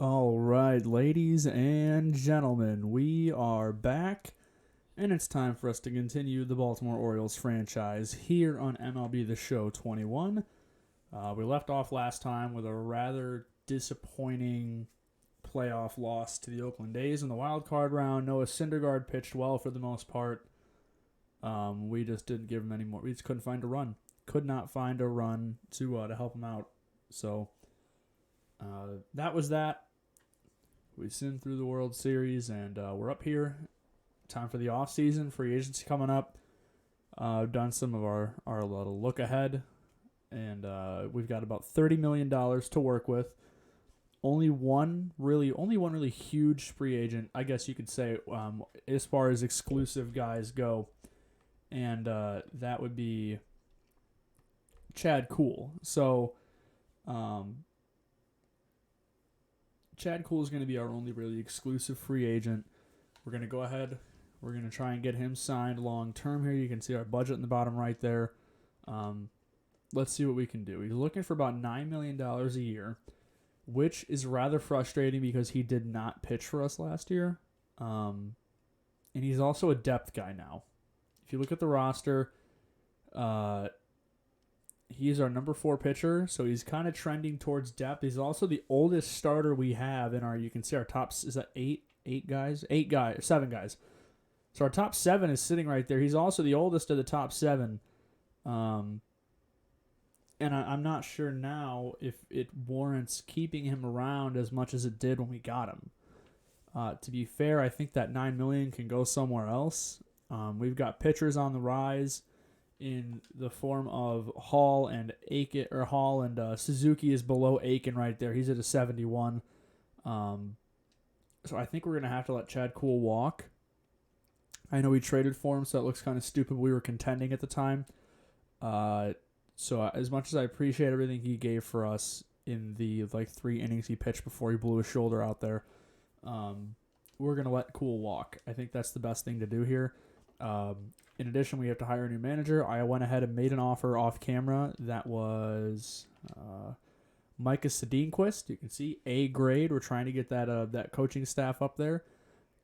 All right, ladies and gentlemen, we are back, and it's time for us to continue the Baltimore Orioles franchise here on MLB The Show 21. We left off last time with a rather disappointing playoff loss to the Oakland A's in the wild card round. Noah Syndergaard pitched well for the most part. We just didn't give him any more. We just couldn't find a run. Could not find a run to help him out. So that was that. We sent through the World Series, and we're up here. Time for the offseason, free agency coming up. I've done some of our little look ahead, and we've got about $30 million to work with. Only one really huge free agent, I guess you could say, as far as exclusive guys go, and that would be Chad Kuhl. So, Chad Kuhl is going to be our only really exclusive free agent. We're going to go ahead. We're going to try and get him signed long term here. You can see our budget in the bottom right there. Let's see what we can do. He's looking for about $9 million a year, which is rather frustrating because he did not pitch for us last year. And he's also a depth guy now. If you look at the roster, he's our number 4 pitcher, so he's kind of trending towards depth. He's also the oldest starter we have in our, you can see our top, is that 7 guys. So our top 7 is sitting right there. He's also the oldest of the top 7. And I'm not sure now if it warrants keeping him around as much as it did when we got him. To be fair, I think that $9 million can go somewhere else. We've got pitchers on the rise in the form of Hall and Aiken, or Hall and Suzuki is below Aiken right there. He's at a 71. So I think we're going to have to let Chad Kuhl walk. I know we traded for him, so it looks kind of stupid. We were contending at the time. So as much as I appreciate everything he gave for us in the 3 innings he pitched before he blew his shoulder out there, we're going to let Kuhl walk. I think that's the best thing to do here. In addition, we have to hire a new manager. I went ahead and made an offer off camera. That was Micah Sedinquist. You can see A grade. We're trying to get that coaching staff up there.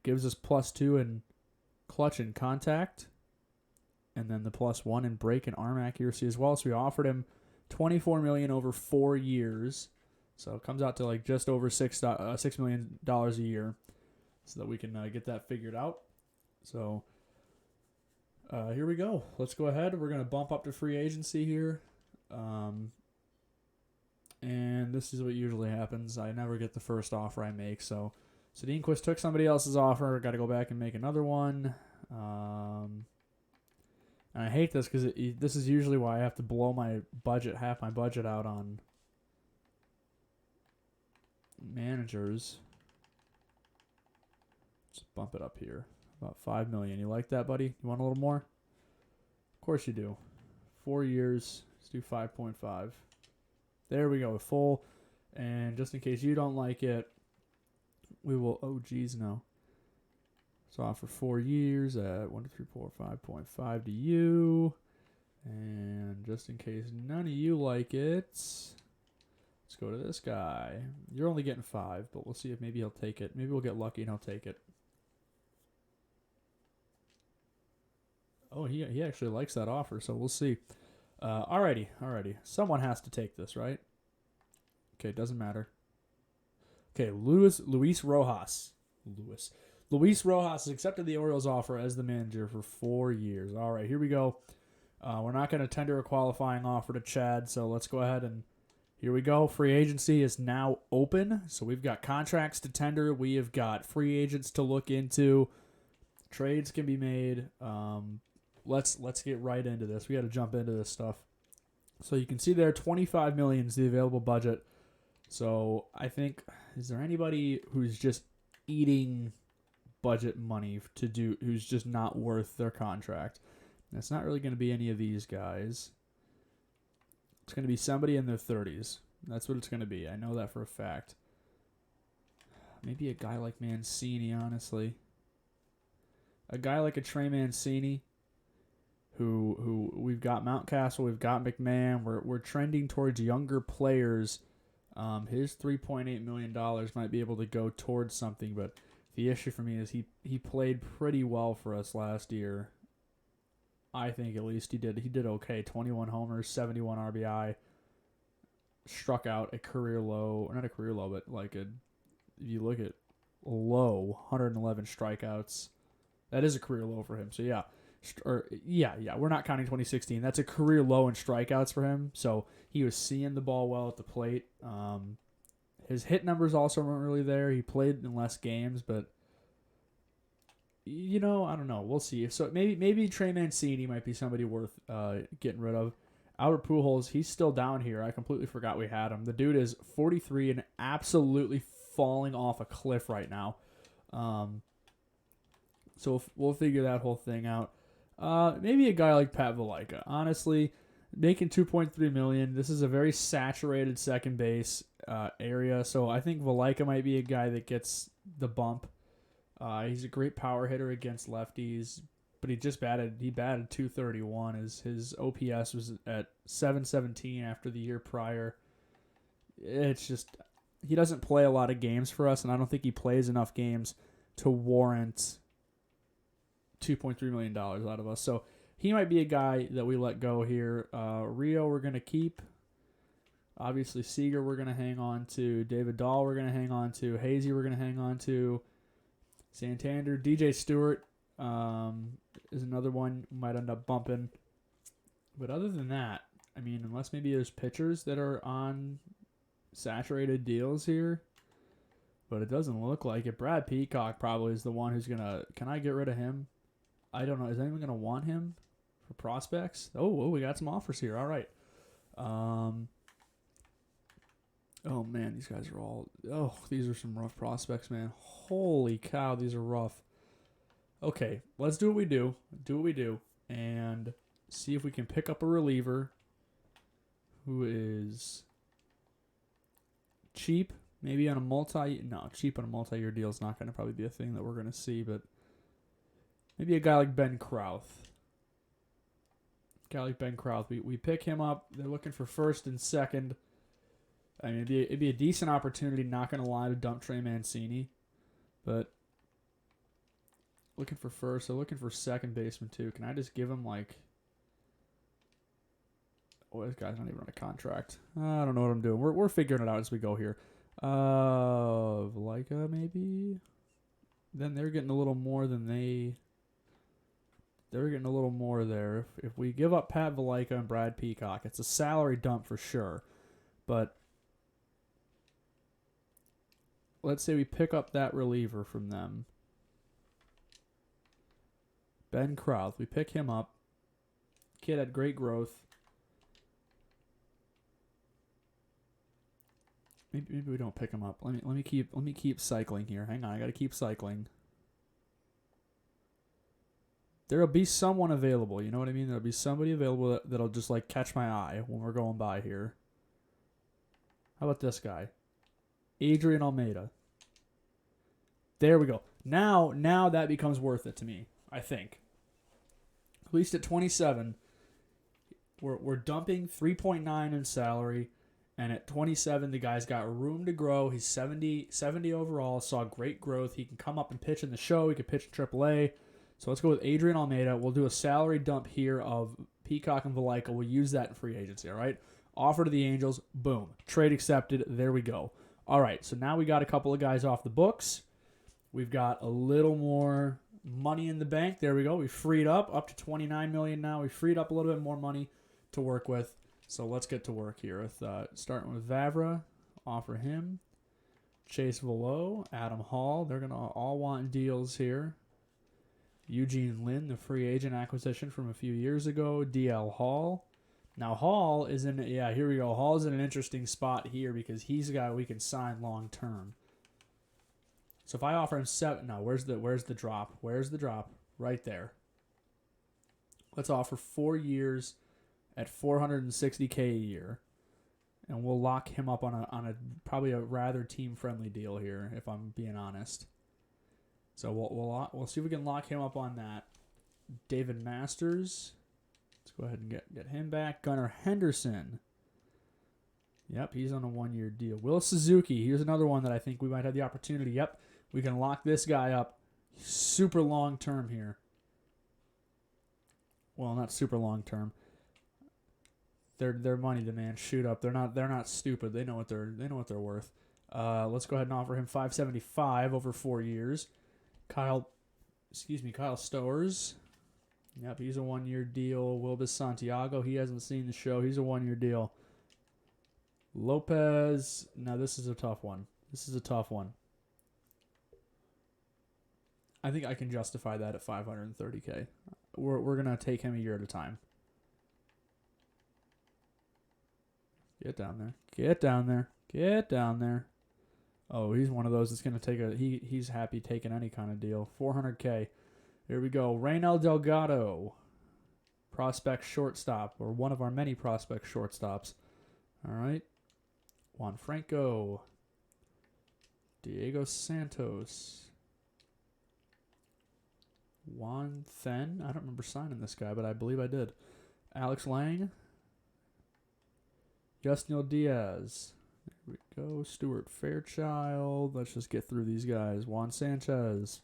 Gives us +2 in clutch and contact, and then the +1 in break and arm accuracy as well. So we offered him $24 million over 4 years. So it comes out to just over $6 million a year, so that we can get that figured out. So. Here we go. Let's go ahead. We're going to bump up to free agency here. And this is what usually happens. I never get the first offer I make. So Sedinquist took somebody else's offer. Got to go back and make another one. And I hate this because this is usually why I have to blow half my budget out on managers. Let's bump it up here. About $5 million. You like that, buddy? You want a little more? Of course you do. 4 years. Let's do 5.5. There we go. Full. And just in case you don't like it, we will. Oh, geez, no. So offer 4 years at 1, 2, 3, 4, 5.5 to you. And just in case none of you like it, let's go to this guy. You're only getting 5, but we'll see if maybe he'll take it. Maybe we'll get lucky and he'll take it. Oh, he actually likes that offer, so we'll see. Alrighty. Someone has to take this, right? Okay, doesn't matter. Okay, Luis Rojas. Luis Rojas has accepted the Orioles offer as the manager for 4 years. All right, here we go. We're not going to tender a qualifying offer to Chad, so let's go ahead and here we go. Free agency is now open, so we've got contracts to tender. We have got free agents to look into. Trades can be made. Let's get right into this. We got to jump into this stuff. So you can see there, $25 million is the available budget. So I think, is there anybody who's just eating budget money who's just not worth their contract? And it's not really going to be any of these guys. It's going to be somebody in their 30s. That's what it's going to be. I know that for a fact. Maybe a guy like Mancini, honestly. A guy like a Trey Mancini, who we've got Mountcastle, we've got McMahon. We're trending towards younger players His $3.8 million might be able to go towards something, but the issue for me is he played pretty well for us last year. I think at least he did okay. 21 homers, 71 RBI, struck out a career low, not a career low, but like if you look at low, 111 strikeouts. That is a career low for him. So yeah, we're not counting 2016. That's a career low in strikeouts for him. So he was seeing the ball well at the plate. His hit numbers also weren't really there. He played in less games, but I don't know. We'll see. So maybe Trey Mancini might be somebody worth getting rid of. Albert Pujols, he's still down here. I completely forgot we had him. The dude is 43 and absolutely falling off a cliff right now. So we'll figure that whole thing out. Maybe a guy like Pat Valaika. Honestly, making $2.3 million. This is a very saturated second base area, so I think Valaika might be a guy that gets the bump. He's a great power hitter against lefties, but he batted 231. His OPS was at 717 after the year prior. It's just he doesn't play a lot of games for us, and I don't think he plays enough games to warrant $2.3 million out of us. So he might be a guy that we let go here. Rio we're going to keep. Obviously Seager we're going to hang on to. David Dahl we're going to hang on to. Hazy we're going to hang on to. Santander. DJ Stewart is another one we might end up bumping. But other than that, I mean, unless maybe there's pitchers that are on saturated deals here, but it doesn't look like it. Brad Peacock probably is the one who's going to... Can I get rid of him? I don't know. Is anyone going to want him for prospects? Oh, we got some offers here. All right. Oh, man, these guys are all... Oh, these are some rough prospects, man. Holy cow, these are rough. Okay, let's do what we do. And see if we can pick up a reliever who is cheap. Maybe on a cheap on a multi-year deal is not going to probably be a thing that we're going to see, but maybe a guy like Ben Krauth. We pick him up. They're looking for first and second. I mean, it'd be a decent opportunity, not going to lie, to dump Trey Mancini, but looking for first. So looking for second baseman too. Can I just give him like... Oh, this guy's not even on a contract. I don't know what I'm doing. We're figuring it out as we go here. Valaika maybe. Then they're getting a little more than they're getting a little more there. If we give up Pat Valaika and Brad Peacock, it's a salary dump for sure. But let's say we pick up that reliever from them. Ben Krauth, we pick him up. Kid had great growth. Maybe we don't pick him up. Let me keep cycling here. Hang on, I gotta keep cycling. There'll be someone available. You know what I mean? There'll be somebody available that'll just like catch my eye when we're going by here. How about this guy, Adrian Almeida? There we go. Now that becomes worth it to me. I think. At least at 27, we're dumping 3.9 in salary. And at 27, the guy's got room to grow. He's 70 overall. Saw great growth. He can come up and pitch in the show. He can pitch in AAA. So let's go with Adrian Almeida. We'll do a salary dump here of Peacock and Valaika. We'll use that in free agency, all right? Offer to the Angels. Boom. Trade accepted. There we go. All right, so now we got a couple of guys off the books. We've got a little more money in the bank. There we go. We freed up to $29 million now. We freed up a little bit more money to work with. So let's get to work here with starting with Vavra, offer him. Chase Velo, Adam Hall, they're going to all want deals here. Eugene Lin, the free agent acquisition from a few years ago. DL Hall. Now Hall is in, here we go. Hall's in an interesting spot here because he's a guy we can sign long term. So if I offer him where's the drop? Where's the drop? Right there. Let's offer 4 years at $460K a year, and we'll lock him up on a probably a rather team friendly deal here, if I'm being honest. So we'll see if we can lock him up on that. David Masters, let's go ahead and get him back. Gunnar Henderson, Yep, he's on a 1-year deal. Will Suzuki, here's another one that I think we might have the opportunity. Yep, we can lock this guy up super long term here. Well, not super long term. Their money demands shoot up. They're not stupid. They know what they're worth. Let's go ahead and offer him $575 over 4 years. Kyle Stowers. Yep, he's a 1-year deal. Wilbus Santiago, he hasn't seen the show. He's a 1-year deal. Lopez, now this is a tough one. I think I can justify that at $530K. We're gonna take him a year at a time. Get down there. Oh, he's one of those that's gonna take he's happy taking any kind of deal. $400K. Here we go. Reynel Delgado, prospect shortstop, or one of our many prospect shortstops. All right. Juan Franco, Diego Santos, Juan Then. I don't remember signing this guy, but I believe I did. Alex Lang, Yusniel Diaz. There we go. Stuart Fairchild. Let's just get through these guys. Juan Sanchez,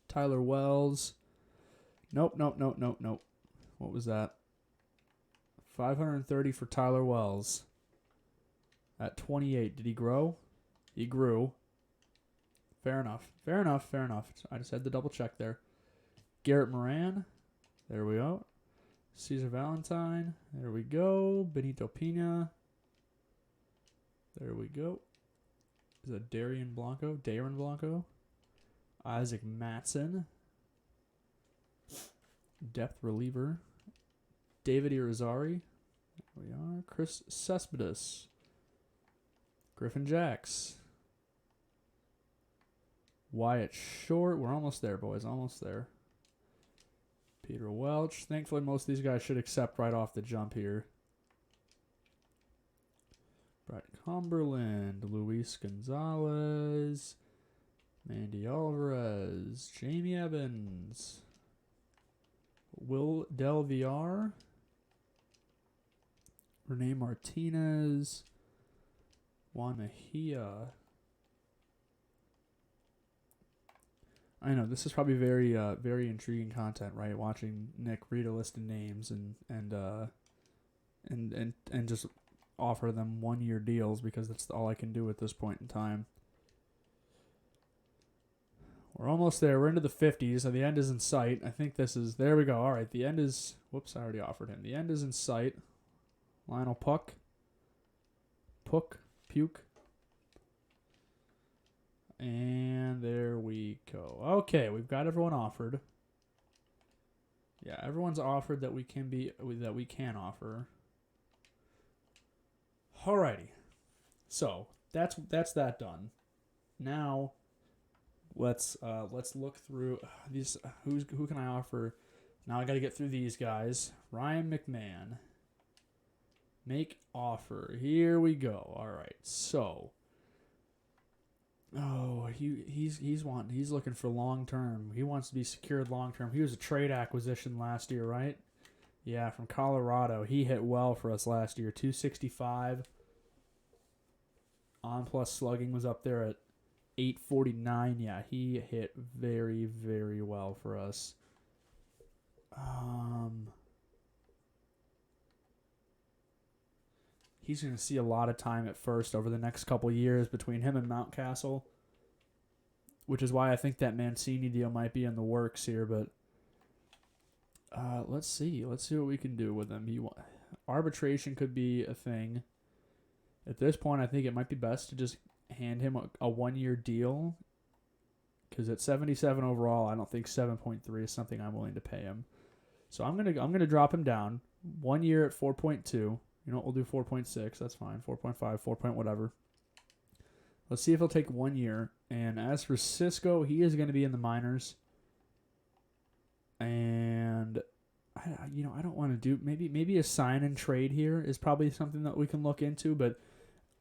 Tyler Wells. Nope. What was that? $530 for Tyler Wells. At 28, did he grow? He grew. Fair enough. I just had to double check there. Garrett Moran. There we go. Cesar Valentine. There we go. Benito Pina. There we go. Is that Darren Blanco. Isaac Matson. Depth reliever. David Irizarry. There we are. Chris Cespedes. Griffin Jacks. Wyatt Short. We're almost there, boys. Almost there. Peter Welch. Thankfully, most of these guys should accept right off the jump here. Brett Cumberland. Luis Gonzalez. Mandy Alvarez. Jamie Evans. Will Del Villar. Rene Martinez. Juan Mejia. I know this is probably very intriguing content, right? Watching Nick read a list of names and just offer them 1-year deals because that's all I can do at this point in time. We're almost there. We're into the 50s, so the end is in sight. I think this is... There we go. All right, the end is... Whoops, I already offered him. The end is in sight. Lionel Puck. Puke. And there we go. Okay, we've got everyone offered. Yeah, everyone's offered that we can offer. Alrighty. So, that's that done. Now... Let's look through these. Who can I offer? Now I got to get through these guys. Ryan McMahon. Make offer. Here we go. All right. So. Oh, he's looking for long term. He wants to be secured long term. He was a trade acquisition last year, right? Yeah, from Colorado. He hit well for us last year. 265. On plus slugging was up there at 849. Yeah, he hit very, very well for us. He's going to see a lot of time at first over the next couple years between him and Mountcastle, which is why I think that Mancini deal might be in the works here. But let's see what we can do with him. Arbitration could be a thing. At this point, I think it might be best to just hand him a 1-year deal, because at 77 overall, I don't think 7.3 is something I'm willing to pay him. So I'm gonna drop him down 1 year at 4.2. You know what? We'll do 4.6. That's fine. 4.5, 4 point whatever. Let's see if he'll take 1 year. And as for Cisco, he is going to be in the minors. And I don't want to do maybe a sign and trade here is probably something that we can look into. But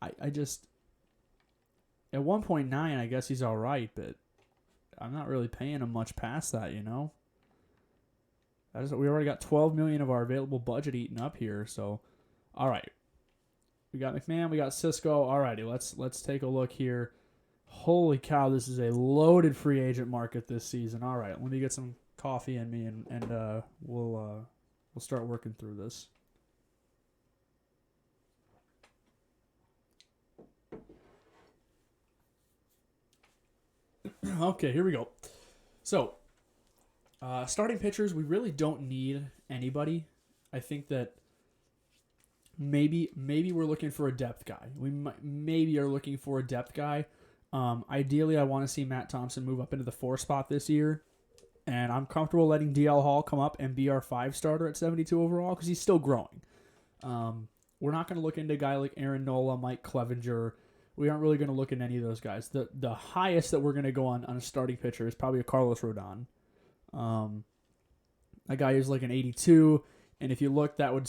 I just. At 1.9, I guess he's all right, but I'm not really paying him much past that, you know? We already got $12 million of our available budget eaten up here, so all right. We got McMahon. We got Cisco. Alrighty, let's take a look here. Holy cow, this is a loaded free agent market this season. All right, let me get some coffee in me, and we'll start working through this. Okay, here we go. So, starting pitchers, we really don't need anybody. I think that maybe we're looking for a depth guy. We maybe are looking for a depth guy. Ideally, I want to see Matt Thompson move up into the 4 spot this year, and I'm comfortable letting DL Hall come up and be our 5 starter at 72 overall because he's still growing. We're not going to look into a guy like Aaron Nola, Mike Clevenger. We aren't really going to look at any of those guys. The highest that we're going to go on a starting pitcher is probably a Carlos Rodon. A guy who's like an 82, and if you look, that would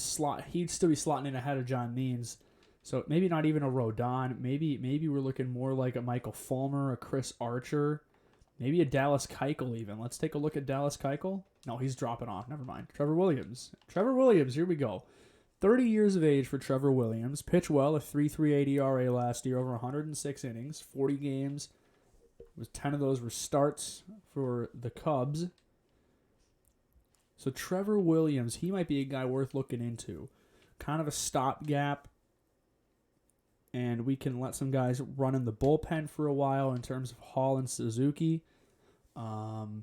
he'd still be slotting in ahead of John Means. So maybe not even a Rodon. Maybe we're looking more like a Michael Fulmer, a Chris Archer, maybe a Dallas Keuchel even. Let's take a look at Dallas Keuchel. No, he's dropping off. Never mind. Trevor Williams. Here we go. 30 years of age for Trevor Williams. Pitched well, a 3.38 ERA last year, over 106 innings, 40 games. 10 of those were starts for the Cubs. So Trevor Williams, he might be a guy worth looking into. Kind of a stopgap. And we can let some guys run in the bullpen for a while in terms of Hall and Suzuki. So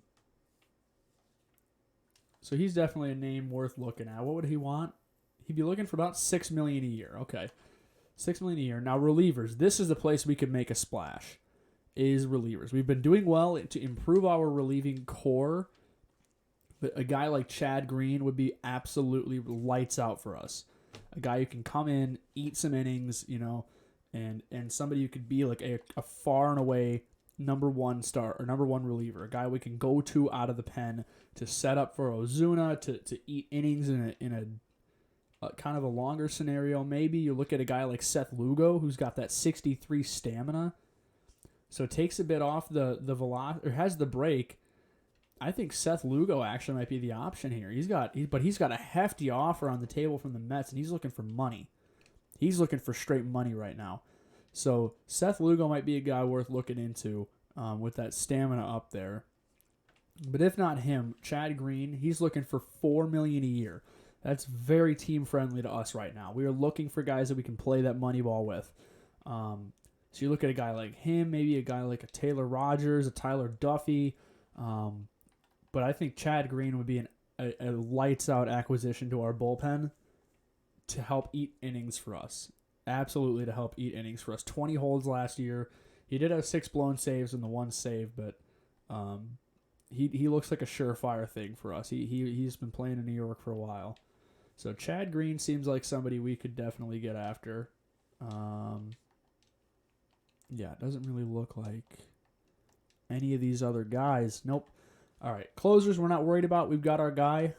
he's definitely a name worth looking at. What would he want? He'd be looking for about $6 million a year. Okay, $6 million a year. Now relievers. This is the place we could make a splash. Is relievers. We've been doing well to improve our relieving core, but a guy like Chad Green would be absolutely lights out for us. A guy who can come in, eat some innings, and somebody who could be like a far and away number 1 star or number 1 reliever. A guy we can go to out of the pen to set up for Ozuna to eat innings in a kind of a longer scenario. Maybe you look at a guy like Seth Lugo, who's got that 63 stamina. So it takes a bit off the velocity, or has the break. I think Seth Lugo actually might be the option here. He's got a hefty offer on the table from the Mets, and he's looking for money. He's looking for straight money right now. So Seth Lugo might be a guy worth looking into with that stamina up there. But if not him, Chad Green, he's looking for $4 million a year. That's very team friendly to us right now. We are looking for guys that we can play that money ball with. So you look at a guy like him, maybe a guy like a Taylor Rogers, a Tyler Duffy. But I think Chad Green would be a lights out acquisition to our bullpen to help eat innings for us. Absolutely to help eat innings for us. 20 holds last year. He did have 6 blown saves and the 1 save, but he looks like a surefire thing for us. He's been playing in New York for a while. So Chad Green seems like somebody we could definitely get after. Yeah, it doesn't really look like any of these other guys. Nope. All right, closers we're not worried about. We've got our guy.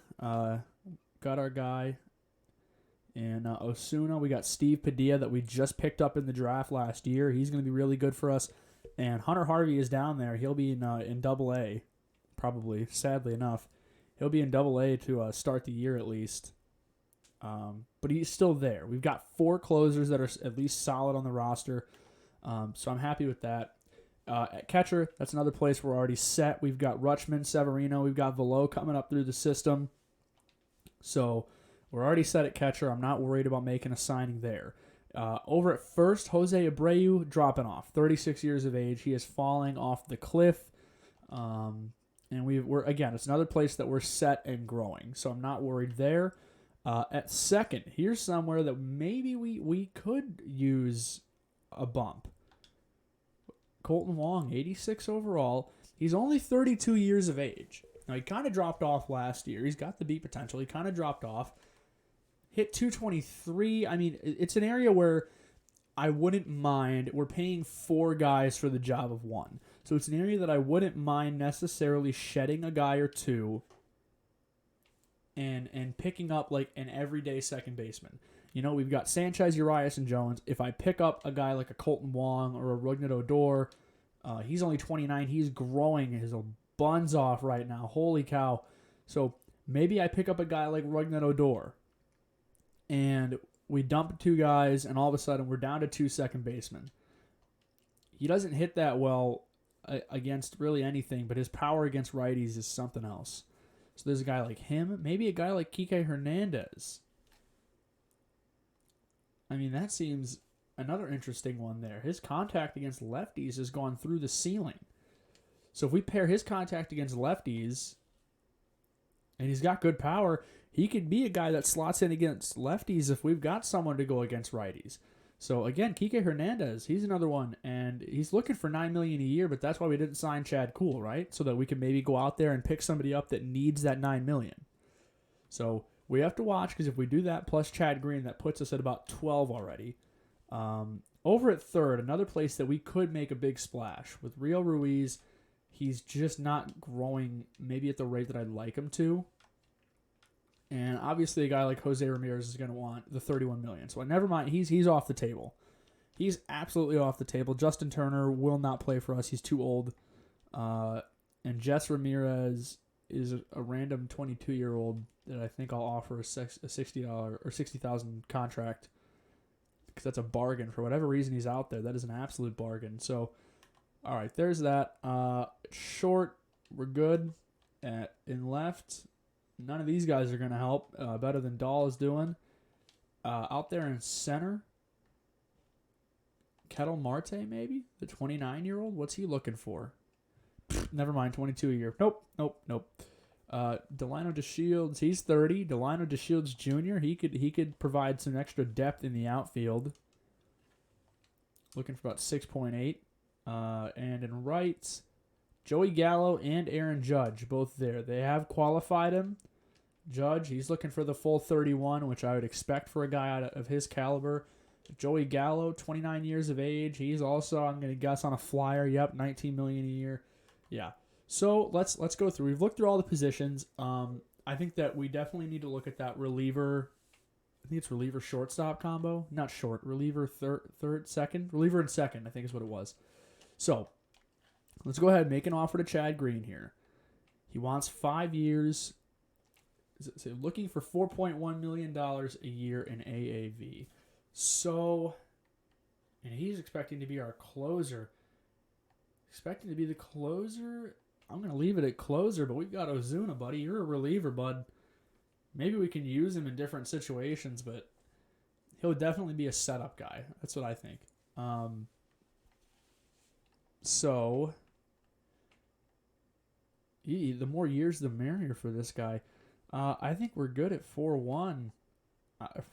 And Osuna, we got Steve Padilla that we just picked up in the draft last year. He's going to be really good for us. And Hunter Harvey is down there. He'll be in Double-A, probably, sadly enough. He'll be in Double-A to start the year at least. But he's still there. We've got 4 closers that are at least solid on the roster. So I'm happy with that. At catcher, that's another place we're already set. We've got Rutschman, Severino. We've got Velo coming up through the system. So we're already set at catcher. I'm not worried about making a signing there. Over at first, Jose Abreu dropping off. 36 years of age. He is falling off the cliff. And we're again, it's another place that we're set and growing. So I'm not worried there. At second, here's somewhere that maybe we could use a bump. Colton Wong, 86 overall. He's only 32 years of age. Now, he kind of dropped off last year. He's got the beat potential. He kind of dropped off. Hit 223. I mean, it's an area where I wouldn't mind. We're paying 4 guys for the job of 1. So it's an area that I wouldn't mind necessarily shedding a guy or 2 and picking up like an everyday second baseman. We've got Sanchez, Urias, and Jones. If I pick up a guy like a Colton Wong or a Rougned Odor, he's only 29. He's growing his buns off right now. Holy cow. So maybe I pick up a guy like Rougned Odor. And we dump 2 guys, and all of a sudden we're down to 2 second basemen. He doesn't hit that well against really anything, but his power against righties is something else. So there's a guy like him, maybe a guy like Kike Hernandez. I mean, that seems another interesting one there. His contact against lefties has gone through the ceiling. So if we pair his contact against lefties, and he's got good power, he could be a guy that slots in against lefties if we've got someone to go against righties. So again, Kike Hernandez, he's another one, and he's looking for $9 million a year, but that's why we didn't sign Chad Kuhl, right? So that we can maybe go out there and pick somebody up that needs that $9 million. So we have to watch, because if we do that plus Chad Green, that puts us at about 12 already. Over at third, another place that we could make a big splash with Rio Ruiz. He's just not growing maybe at the rate that I'd like him to. And obviously a guy like Jose Ramirez is going to want the $31 million. So never mind, he's off the table. He's absolutely off the table. Justin Turner will not play for us. He's too old. And Jess Ramirez is a random 22-year-old that I think I'll offer a $60 or $60,000 contract, because that's a bargain. For whatever reason he's out there, that is an absolute bargain. So, all right, there's that. Short, we're good. In left, none of these guys are going to help. Better than Dahl is doing. Out there in center, Ketel Marte maybe? The 29-year-old? What's he looking for? Never mind, 22 a year. Nope. Delino DeShields, he's 30. Delino DeShields Jr., he could provide some extra depth in the outfield. Looking for about 6.8. And in right, Joey Gallo and Aaron Judge, both there. They have qualified him. Judge, he's looking for the full 31, which I would expect for a guy out of his caliber. Joey Gallo, 29 years of age. He's also, I'm going to guess, on a flyer. Yep, $19 million a year. Yeah. So let's go through. We've looked through all the positions. I think that we definitely need to look at that reliever. I think it's reliever shortstop combo. Not short. Reliever second. Reliever and second, I think is what it was. So let's go ahead and make an offer to Chad Green here. He wants 5 years. So looking for $4.1 million a year in AAV. So, and he's expecting to be our closer. Expecting to be the closer? I'm going to leave it at closer, but we've got Ozuna, buddy. You're a reliever, bud. Maybe we can use him in different situations, but he'll definitely be a setup guy. That's what I think. So, the more years, the merrier for this guy. I think we're good at 4-1.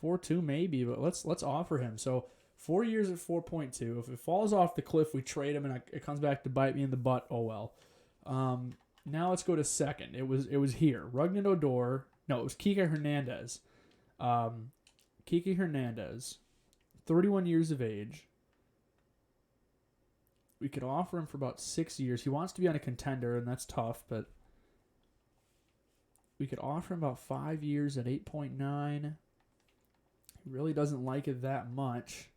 4-2 maybe, but let's offer him. So 4 years at 4.2. If it falls off the cliff, we trade him, and it comes back to bite me in the butt. Oh well. Now let's go to second. It was here. Rugnet Odor. No, it was Kike Hernandez. Kike Hernandez, 31 years of age. We could offer him for about 6 years. He wants to be on a contender, and that's tough, but we could offer him about 5 years at 8.9. He really doesn't like it that much.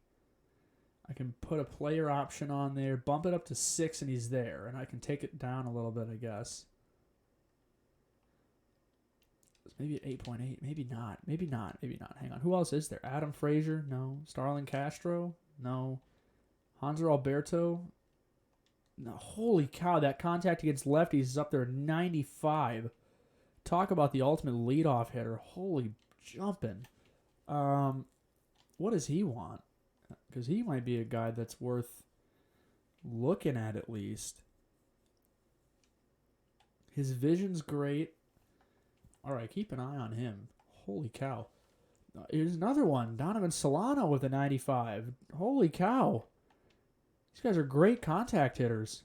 I can put a player option on there, bump it up to 6, and he's there. And I can take it down a little bit, I guess. Maybe at 8.8. Maybe not. Hang on. Who else is there? Adam Frazier? No. Starlin Castro? No. Hanser Alberto? No. Holy cow, that contact against lefties is up there at 95. Talk about the ultimate leadoff hitter. Holy jumping. What does he want? Because he might be a guy that's worth looking at least. His vision's great. All right, keep an eye on him. Holy cow. Here's another one. Donovan Solano with a 95. Holy cow. These guys are great contact hitters.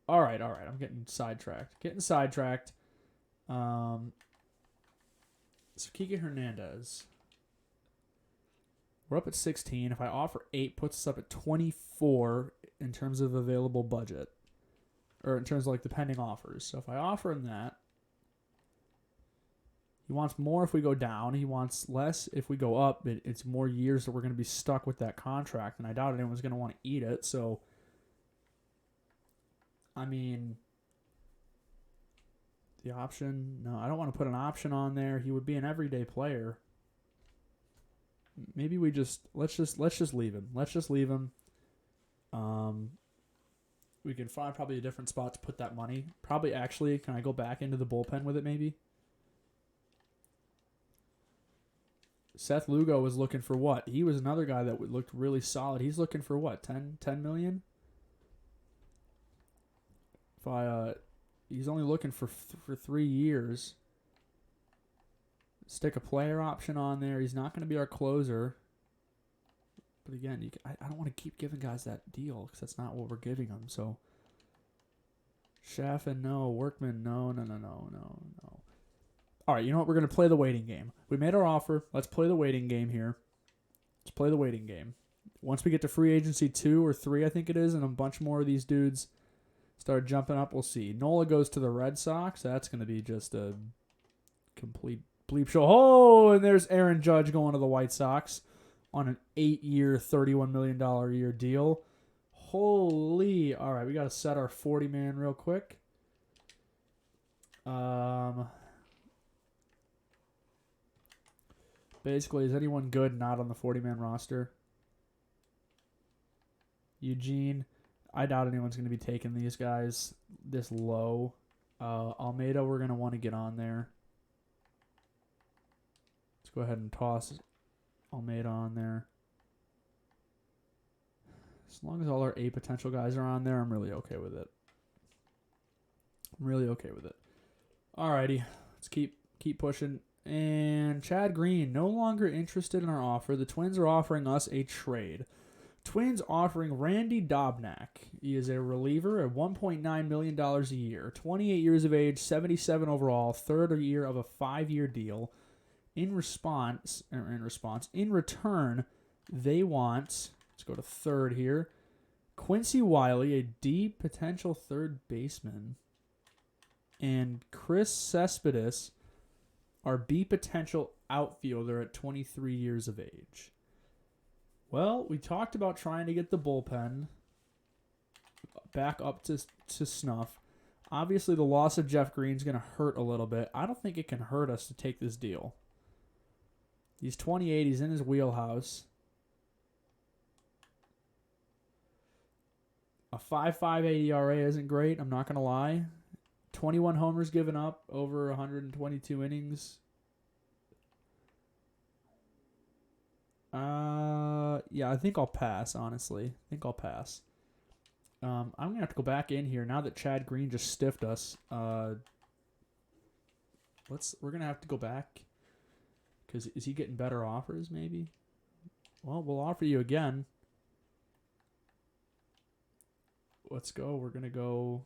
All right. I'm getting sidetracked. So Kike Hernandez. We're up at 16. If I offer 8, puts us up at 24 in terms of available budget. Or in terms of like the pending offers. So if I offer him that, he wants more if we go down. He wants less if we go up. It's more years that we're going to be stuck with that contract, and I doubt anyone's going to want to eat it. So, I mean, the option, no, I don't want to put an option on there. He would be an everyday player. Maybe we let's just leave him. Let's just leave him. We can find probably a different spot to put that money. Probably actually, can I go back into the bullpen with it maybe? Seth Lugo was looking for what? He was another guy that looked really solid. He's looking for what? 10 million? He's only looking for 3 years. Stick a player option on there. He's not going to be our closer. But again, I don't want to keep giving guys that deal because that's not what we're giving them. So, Chaffin, no. Workman, no. All right, you know what? We're going to play the waiting game. We made our offer. Let's play the waiting game here. Let's play the waiting game. Once we get to free agency 2 or 3, I think it is, and a bunch more of these dudes start jumping up, we'll see. Nola goes to the Red Sox. That's going to be just a complete bleep show. Oh, and there's Aaron Judge going to the White Sox on an 8-year, $31 million a year deal. Holy. All right, we got to set our 40-man real quick. Basically, is anyone good not on the 40-man roster? Eugene. I doubt anyone's going to be taking these guys this low. Almeida, we're going to want to get on there. Let's go ahead and toss Almeida on there. As long as all our 8 potential guys are on there, I'm really okay with it. Alrighty, let's keep pushing. And Chad Green, no longer interested in our offer. The Twins are offering us a trade. Twins offering Randy Dobnak. He is a reliever at $1.9 million a year. 28 years of age, 77 overall, third year of a 5-year deal. In return, they want, let's go to third here, Quincy Wiley, a deep potential third baseman, and Chris Cespedes, our B potential outfielder at 23 years of age. Well, we talked about trying to get the bullpen back up to snuff. Obviously, the loss of Jeff Green is going to hurt a little bit. I don't think it can hurt us to take this deal. He's 28. He's in his wheelhouse. A 5.58 ERA isn't great. I'm not going to lie. 21 homers given up over 122 innings. Yeah, I think I'll pass, honestly. I'm going to have to go back in here now that Chad Green just stiffed us. We're going to have to go back because is he getting better offers maybe? Well, we'll offer you again. Let's go. We're going to go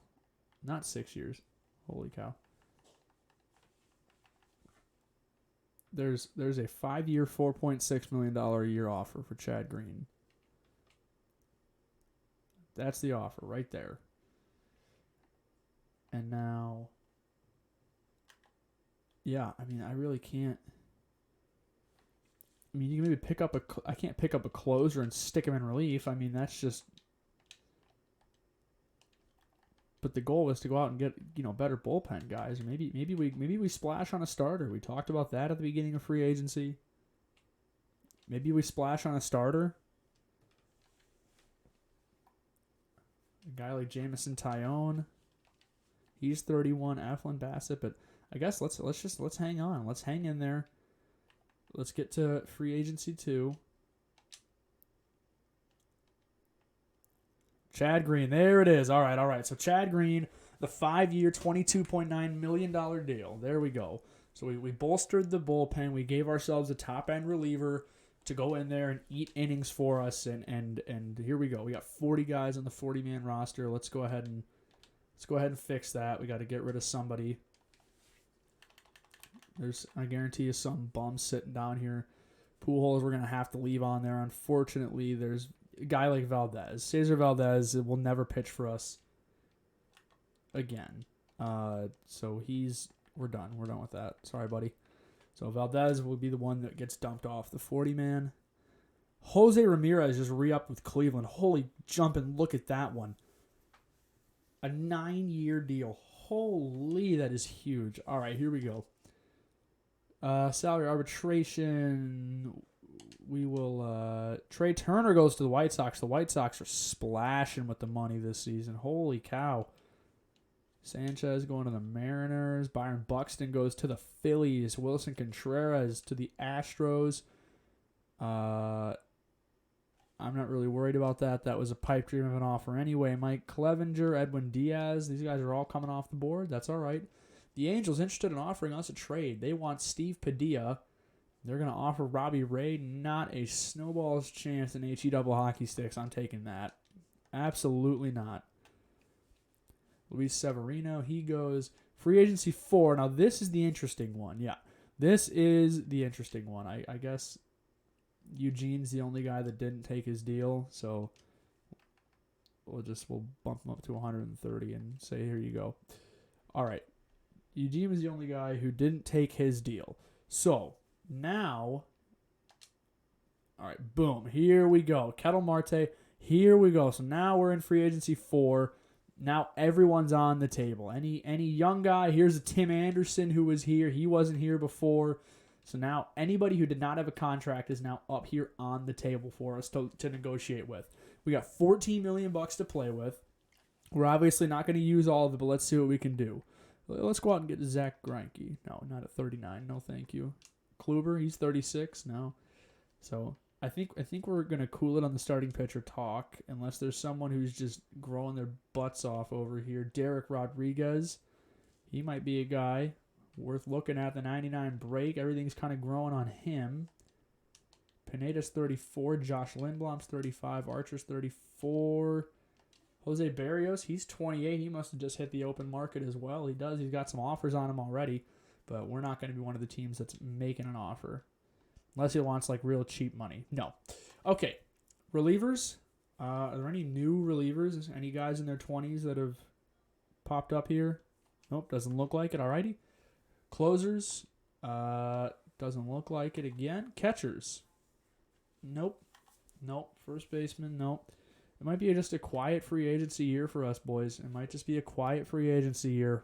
not 6 years. Holy cow. There's a 5-year, $4.6 million a year offer for Chad Green. That's the offer right there. And now, yeah, I mean, I really can't. I mean, you can maybe I can't pick up a closer and stick him in relief. I mean, that's just. But the goal is to go out and get, better bullpen guys. Maybe we splash on a starter. We talked about that at the beginning of free agency. Maybe we splash on a starter. A guy like Jamison Tyone. He's 31. Eflin Bassett, but I guess let's hang on. Let's hang in there. Let's get to free agency 2. Chad Green, there it is. All right. So Chad Green, the 5-year, $22.9 million deal. There we go. So we bolstered the bullpen. We gave ourselves a top-end reliever to go in there and eat innings for us. And here we go. We got 40 guys on the 40-man roster. Let's go ahead and fix that. We got to get rid of somebody. I guarantee you some bums sitting down here. Pujols we're going to have to leave on there. Unfortunately, there's a guy like Valdez. Cesar Valdez will never pitch for us again. So we're done. We're done with that. Sorry, buddy. So Valdez will be the one that gets dumped off the 40-man. Jose Ramirez just re-upped with Cleveland. Holy jumping, look at that one. A 9-year deal. Holy, that is huge. All right, here we go. Salary arbitration. we will. Trey Turner goes to the White Sox. The White Sox are splashing with the money this season. Holy cow. Sanchez going to the Mariners. Byron Buxton goes to the Phillies. Wilson Contreras to the Astros. I'm not really worried about that. That was a pipe dream of an offer anyway. Mike Clevenger, Edwin Diaz. These guys are all coming off the board. That's all right. The Angels interested in offering us a trade. They want Steve Padilla. They're going to offer Robbie Ray. Not a snowball's chance in HE double hockey sticks. I'm taking that. Absolutely not. Luis Severino, he goes free agency 4. Now, this is the interesting one. Yeah, this is the interesting one. I guess Eugene's the only guy that didn't take his deal, so we'll bump him up to 130 and say, here you go. All right. Eugene was the only guy who didn't take his deal. So, now, all right, boom, here we go. Ketel Marte, here we go. So now we're in free agency 4. Now everyone's on the table. Any young guy, here's a Tim Anderson who was here. He wasn't here before. So now anybody who did not have a contract is now up here on the table for us to negotiate with. We got $14 million to play with. We're obviously not going to use all of it, but let's see what we can do. Let's go out and get Zach Greinke. No, not at 39. No, thank you. Kluber, he's 36. No. So I think we're going to cool it on the starting pitcher talk unless there's someone who's just growing their butts off over here. Derek Rodriguez, he might be a guy worth looking at. The 99 break, everything's kind of growing on him. Pineda's 34. Josh Lindblom's 35. Archer's 34. Jose Barrios, he's 28. He must have just hit the open market as well. He does. He's got some offers on him already, but we're not going to be one of the teams that's making an offer. Unless he wants, like, real cheap money. No. Okay. Relievers. Are there any new relievers? Any guys in their 20s that have popped up here? Nope. Doesn't look like it. Alrighty. Closers. Doesn't look like it again. Catchers. Nope. First baseman. Nope. It might be just a quiet free agency year for us, boys. It might just be a quiet free agency year.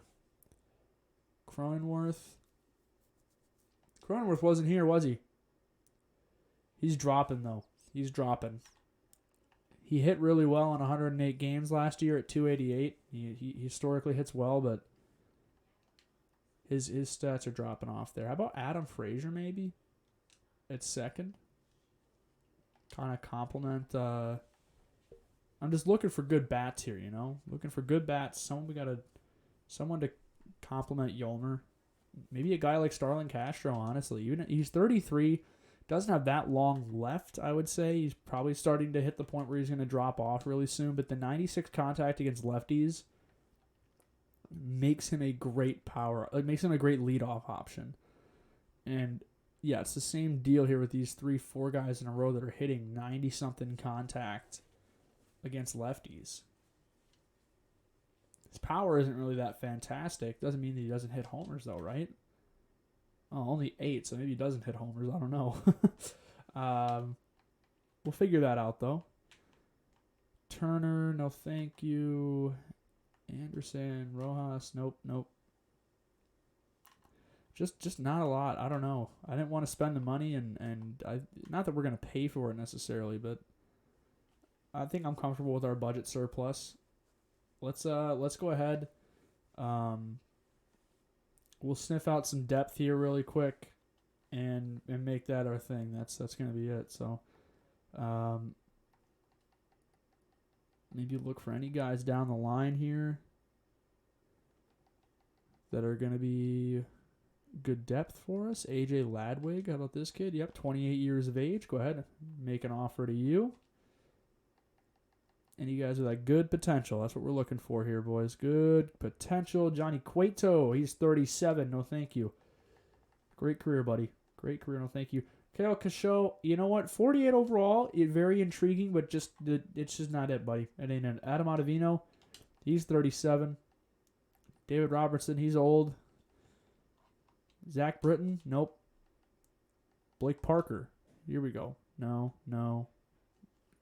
Cronenworth. Cronenworth wasn't here, was he? He's dropping, though. He's dropping. He hit really well in 108 games last year at 288. He historically hits well, but his stats are dropping off there. How about Adam Frazier, maybe? At second? Kind of compliment. I'm just looking for good bats here, you know? Looking for good bats. Someone to compliment Yolmer. Maybe a guy like Starlin Castro, honestly. Even he's 33. Doesn't have that long left, I would say. He's probably starting to hit the point where he's going to drop off really soon. But the 96 contact against lefties makes him a great makes him a great leadoff option. And yeah, it's the same deal here with these 3-4 guys in a row that are hitting 90-something contact against lefties. His power isn't really that fantastic. Doesn't mean that he doesn't hit homers, though, right? Oh, only 8, so maybe he doesn't hit homers. I don't know. We'll figure that out, though. Turner, no thank you. Anderson, Rojas, nope. Just not a lot. I don't know. I didn't want to spend the money, and not that we're going to pay for it necessarily, but I think I'm comfortable with our budget surplus. Let's go ahead. We'll sniff out some depth here really quick and make that our thing. That's going to be it. So maybe look for any guys down the line here that are going to be good depth for us. AJ Ladwig, how about this kid? Yep, 28 years of age. Go ahead, make an offer to you. And you guys are like good potential. That's what we're looking for here, boys. Good potential. Johnny Cueto, he's 37. No, thank you. Great career, buddy. Great career. No, thank you. Kale Cachot, you know what? 48 overall. Very intriguing, but it's just not it, buddy. It ain't it. Adam Ottavino, he's 37. David Robertson, he's old. Zach Britton, nope. Blake Parker, here we go. No.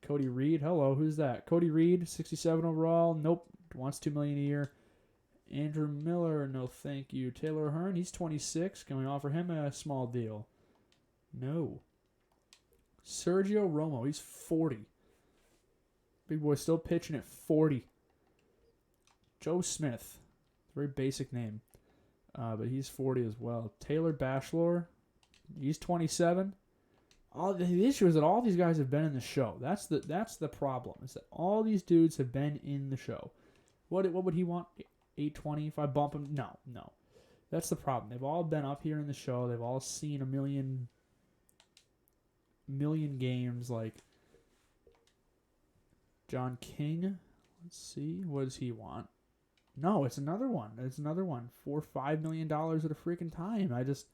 Cody Reed, hello, who's that? Cody Reed, 67 overall, nope, wants $2 million a year. Andrew Miller, no thank you. Taylor Hearn, he's 26. Can we offer him a small deal? No. Sergio Romo, he's 40. Big boy still pitching at 40. Joe Smith, very basic name, but he's 40 as well. Taylor Bachelor, he's 27. The issue is that all these guys have been in the show. That's the problem. Is that all these dudes have been in the show. What would he want? 820 if I bump him? No. That's the problem. They've all been up here in the show. They've all seen a million games. Like John King. Let's see. What does he want? No, it's another one. It's another one. $4-5 million at a freaking time. I just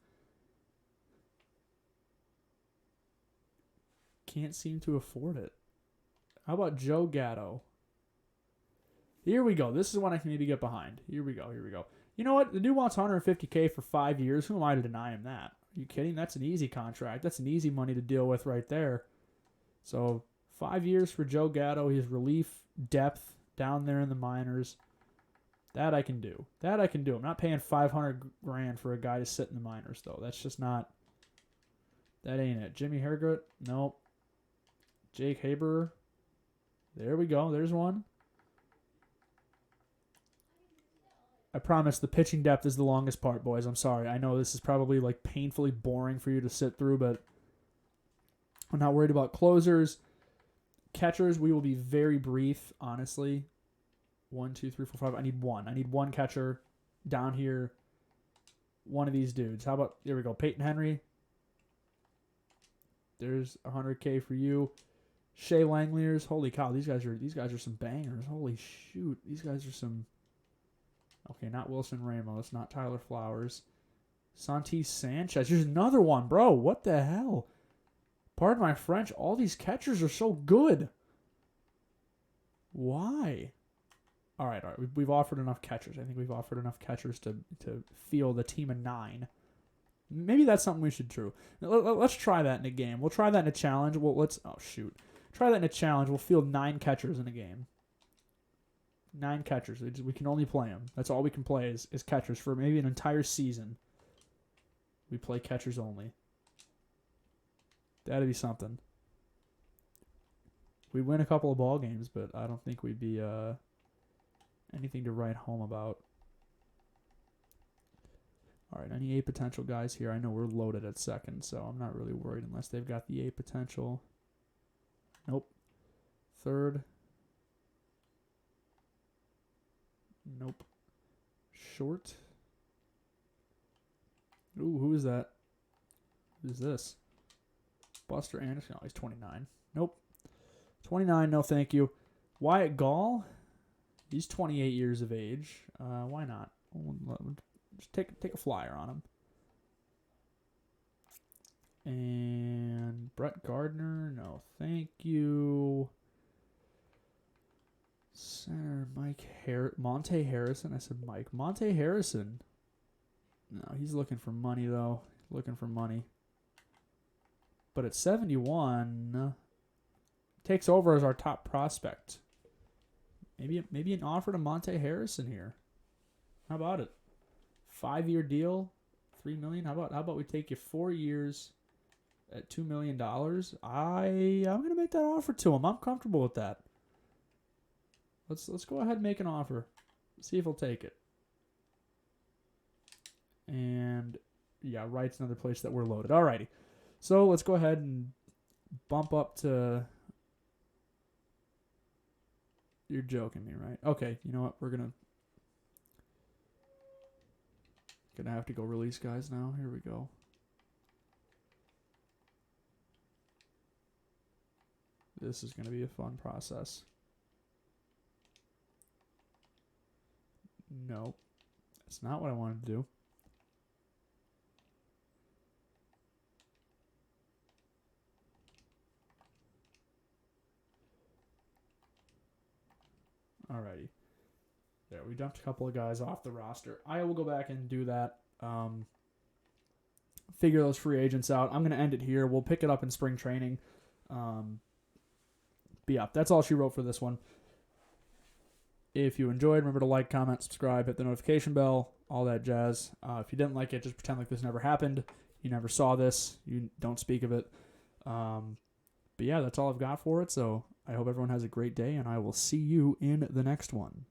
can't seem to afford it. How about Joe Gatto? Here we go. This is one I can maybe get behind. Here we go. You know what? The dude wants $150K for 5 years. Who am I to deny him that? Are you kidding? That's an easy contract. That's an easy money to deal with right there. So 5 years for Joe Gatto. His relief depth down there in the minors. That I can do. I'm not paying $500,000 for a guy to sit in the minors though. That's just not. That ain't it. Jimmy Herget? Nope. Jake Haber. There we go. There's one. I promise the pitching depth is the longest part, boys. I'm sorry. I know this is probably like painfully boring for you to sit through, but I'm not worried about closers. Catchers, we will be very brief, honestly. 1, 2, 3, 4, 5. I need one. I need one catcher down here. One of these dudes. How about, here we go, Peyton Henry. There's $100K for you. Shea Langeliers. Holy cow, these guys are some bangers. Holy shoot. These guys are some. Okay, not Wilson Ramos, not Tyler Flowers. Santi Sanchez. Here's another one, bro. What the hell? Pardon my French. All these catchers are so good. Why? All right. We've offered enough catchers. I think we've offered enough catchers to field a team of 9. Maybe that's something we should do. Let's try that in a game. We'll try that in a challenge. Try that in a challenge. We'll field 9 catchers in a game. 9 catchers. We can only play them. That's all we can play is catchers for maybe an entire season. We play catchers only. That'd be something. We win a couple of ball games, but I don't think we'd be anything to write home about. All right, any A potential guys here? I know we're loaded at second, so I'm not really worried unless they've got the A potential. Nope. Third. Nope. Short. Ooh, who is that? Who's this? Buster Anderson. Oh, he's 29. Nope. 29, no thank you. Wyatt Gall. He's 28 years of age. Why not? Just take a flyer on him. And Brett Gardner. No thank you. Center Monte Harrison. I said Mike. Monte Harrison. No, he's looking for money though. Looking for money. But at 71, takes over as our top prospect. Maybe an offer to Monte Harrison here. How about it? 5-year deal, $3 million. How about we take you 4 years at $2 million? I'm gonna make that offer to him. I'm comfortable with that. Let's go ahead and make an offer. See if he'll take it. And yeah, right's another place that we're loaded. Alrighty. So let's go ahead and bump up to. You're joking me, right? Okay, you know what? We're gonna have to go release guys now. Here we go. This is gonna be a fun process. No, that's not what I wanted to do. Alrighty. There, we dumped a couple of guys off the roster. I will go back and do that. Figure those free agents out. I'm going to end it here. We'll pick it up in spring training. But yeah, that's all she wrote for this one. If you enjoyed, remember to like, comment, subscribe, hit the notification bell, all that jazz. If you didn't like it, just pretend like this never happened. You never saw this. You don't speak of it. But yeah, that's all I've got for it. So I hope everyone has a great day, and I will see you in the next one.